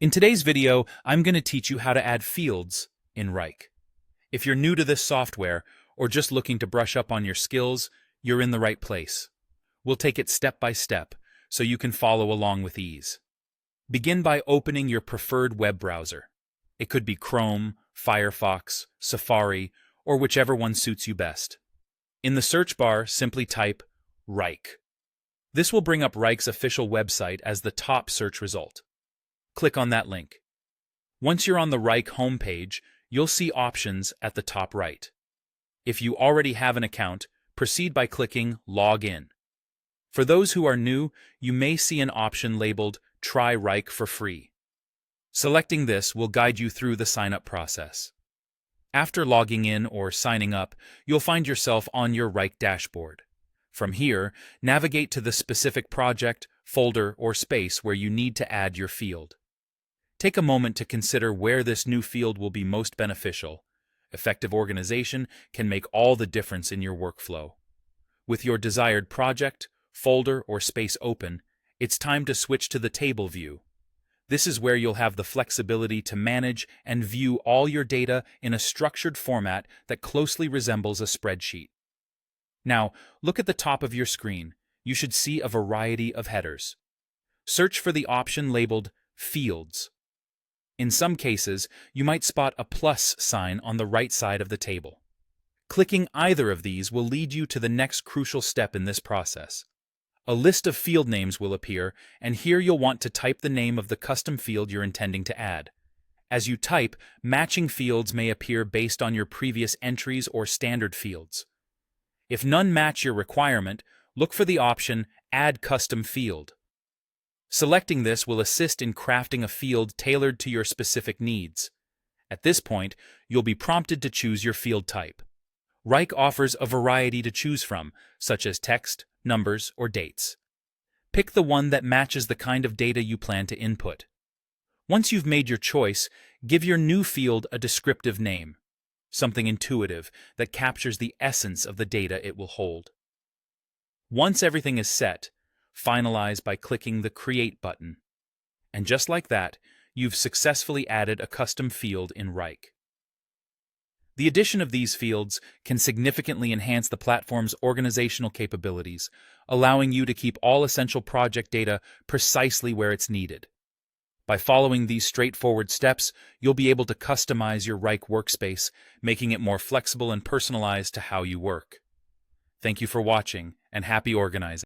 In today's video, I'm going to teach you how to add fields in Wrike. If you're new to this software or just looking to brush up on your skills, you're in the right place. We'll take it step by step so you can follow along with ease. Begin by opening your preferred web browser. It could be Chrome, Firefox, Safari, or whichever one suits you best. In the search bar, simply type Wrike. This will bring up Wrike's official website as the top search result. Click on that link. Once you're on the Wrike homepage, you'll see options at the top right. If you already have an account, proceed by clicking Log In. For those who are new, you may see an option labeled Try Wrike for free. Selecting this will guide you through the sign-up process. After logging in or signing up, you'll find yourself on your Wrike dashboard. From here, navigate to the specific project, folder, or space where you need to add your field. Take a moment to consider where this new field will be most beneficial. Effective organization can make all the difference in your workflow. With your desired project, folder, or space open, it's time to switch to the table view. This is where you'll have the flexibility to manage and view all your data in a structured format that closely resembles a spreadsheet. Now, look at the top of your screen. You should see a variety of headers. Search for the option labeled Fields. In some cases, you might spot a plus sign on the right side of the table. Clicking either of these will lead you to the next crucial step in this process. A list of field names will appear, and here you'll want to type the name of the custom field you're intending to add. As you type, matching fields may appear based on your previous entries or standard fields. If none match your requirement, look for the option Add Custom Field. Selecting this will assist in crafting a field tailored to your specific needs. At this point, you'll be prompted to choose your field type. Wrike offers a variety to choose from, such as text, numbers, or dates. Pick the one that matches the kind of data you plan to input. Once you've made your choice, give your new field a descriptive name, something intuitive that captures the essence of the data it will hold. Once everything is set, finalize by clicking the Create button. And just like that, you've successfully added a custom field in Wrike. The addition of these fields can significantly enhance the platform's organizational capabilities, allowing you to keep all essential project data precisely where it's needed. By following these straightforward steps, you'll be able to customize your Wrike workspace, making it more flexible and personalized to how you work. Thank you for watching, and happy organizing.